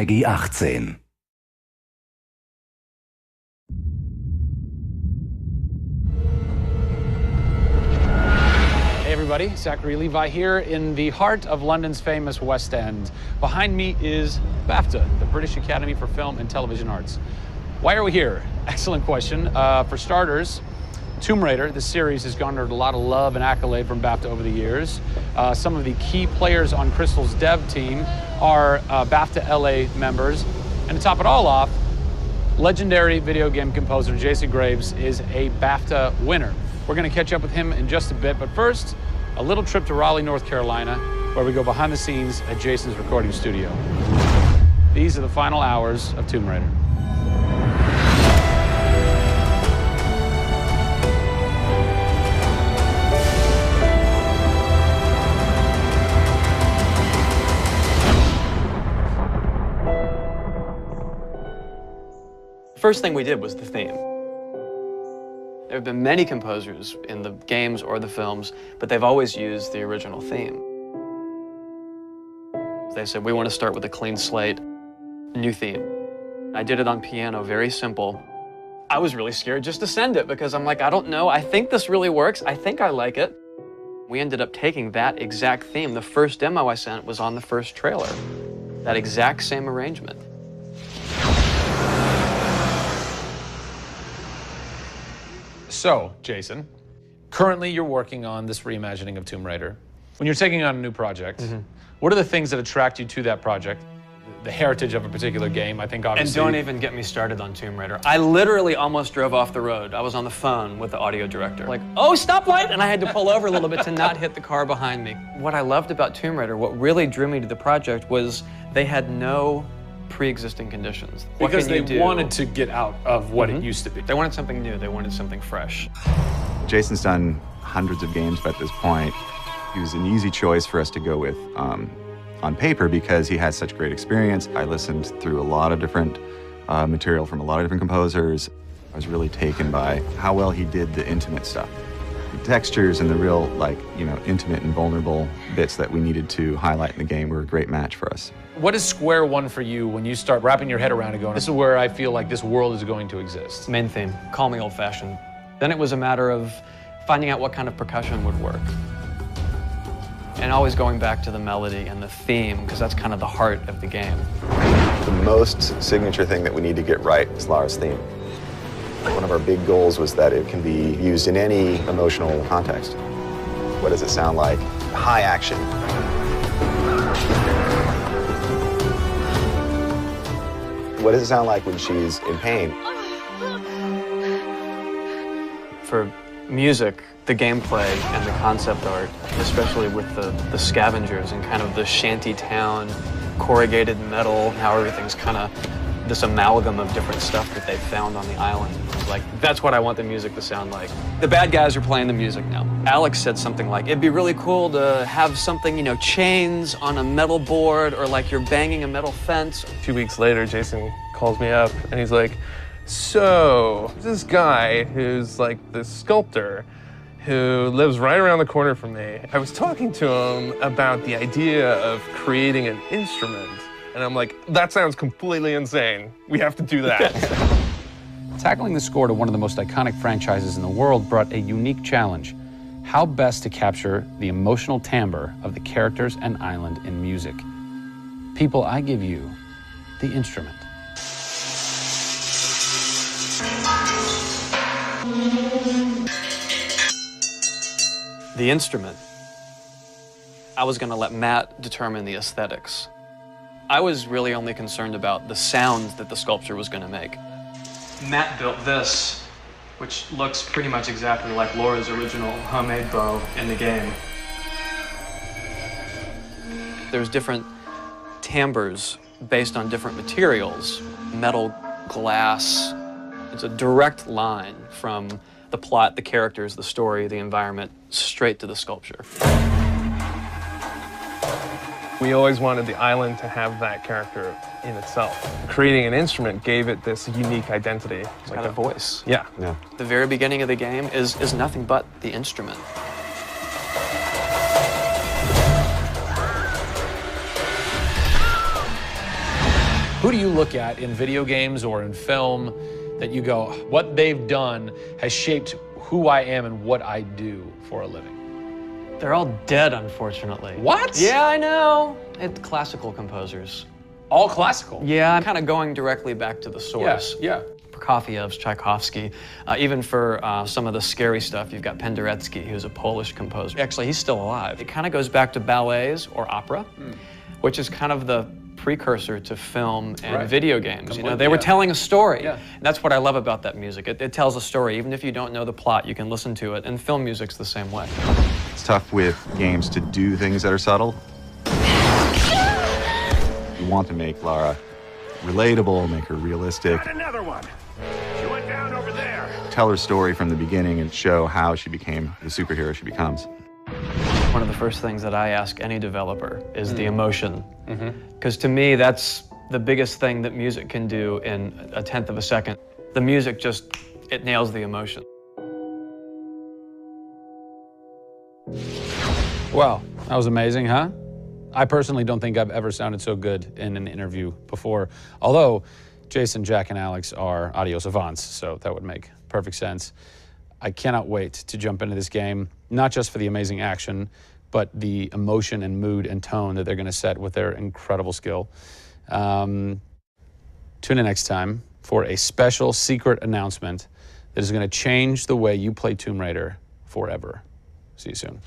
PEGI 18. Hey everybody, Zachary Levi here in the heart of London's famous West End. Behind me is BAFTA, the British Academy for Film and Television Arts. Why are we here? Excellent question. For starters, Tomb Raider, the series, has garnered a lot of love and accolade from BAFTA over the years. Some of the key players on Crystal's dev team are BAFTA LA members. And to top it all off, legendary video game composer Jason Graves is a BAFTA winner. We're going to catch up with him in just a bit, but first, a little trip to Raleigh, North Carolina, where we go behind the scenes at Jason's recording studio. These are the final hours of Tomb Raider. First thing we did was the theme. There have been many composers in the games or the films, but they've always used the original theme. They said, we want to start with a clean slate, new theme. I did it on piano, very simple. I was really scared just to send it because I'm like, I don't know, I think this really works, I think I like it. We ended up taking that exact theme. The first demo I sent was on the first trailer. That exact same arrangement. So, Jason, currently you're working on this reimagining of Tomb Raider. When you're taking on a new project, what are the things that attract you to that project? The heritage of a particular game, I think obviously. And don't even get me started on Tomb Raider. I literally almost drove off the road. I was on the phone with the audio director. Like, oh, stoplight! And I had to pull over a little bit to not hit the car behind me. What I loved about Tomb Raider, what really drew me to the project was they had no pre-existing conditions. Because they wanted to get out of what it used to be. They wanted something new, they wanted something fresh. Jason's done hundreds of games at this point. He was an easy choice for us to go with on paper because he has such great experience. I listened through a lot of different material from a lot of different composers. I was really taken by how well he did the intimate stuff. The textures and the real, intimate and vulnerable bits that we needed to highlight in the game were a great match for us. What is square one for you when you start wrapping your head around it going, this is where I feel like this world is going to exist? Main theme, call me old-fashioned. Then it was a matter of finding out what kind of percussion would work. And always going back to the melody and the theme, because that's kind of the heart of the game. The most signature thing that we need to get right is Lara's theme. One of our big goals was that it can be used in any emotional context. What does it sound like? High action. What does it sound like when she's in pain? For music, the gameplay and the concept art, especially with the scavengers and kind of the shanty town, corrugated metal, how everything's kind of this amalgam of different stuff that they found on the island. Like, that's what I want the music to sound like. The bad guys are playing the music now. Alex said something like, it'd be really cool to have something, chains on a metal board or like you're banging a metal fence. 2 weeks later, Jason calls me up and he's like, so, this guy who's like the sculptor who lives right around the corner from me, I was talking to him about the idea of creating an instrument. And I'm like, that sounds completely insane. We have to do that. Tackling the score to one of the most iconic franchises in the world brought a unique challenge. How best to capture the emotional timbre of the characters and island in music? People, I give you the instrument. The instrument. I was going to let Matt determine the aesthetics. I was really only concerned about the sounds that the sculpture was going to make. Matt built this, which looks pretty much exactly like Laura's original homemade bow in the game. There's different timbres based on different materials. Metal, glass. It's a direct line from the plot, the characters, the story, the environment, straight to the sculpture. We always wanted the island to have that character in itself. Creating an instrument gave it this unique identity. It's got a voice. Yeah. The very beginning of the game is nothing but the instrument. Who Who do you look at in video games or in film that you go, what they've done has shaped who I am and what I do for a living? They're all dead, unfortunately. What? Yeah, I know. It's classical composers. All classical? Yeah, I'm kind of going directly back to the source. Yeah. Prokofiev's, Tchaikovsky. Even for some of the scary stuff, you've got Penderecki, who's a Polish composer. Actually, he's still alive. It kind of goes back to ballets or opera, which is kind of the precursor to film and video games. You know, they were telling a story. Yeah. And that's what I love about that music. It tells a story. Even if you don't know the plot, you can listen to it. And film music's the same way. It's tough with games to do things that are subtle. You want to make Lara relatable, make her realistic. Got another one. She went down over there. Tell her story from the beginning and show how she became the superhero she becomes. One of the first things that I ask any developer is the emotion. Because to me, that's the biggest thing that music can do in a tenth of a second. The music just, it nails the emotion. Wow, that was amazing, huh? I personally don't think I've ever sounded so good in an interview before. Although Jason, Jack, and Alex are audio savants, so that would make perfect sense. I cannot wait to jump into this game, not just for the amazing action, but the emotion and mood and tone that they're going to set with their incredible skill. Tune in next time for a special secret announcement that is going to change the way you play Tomb Raider forever. See you soon.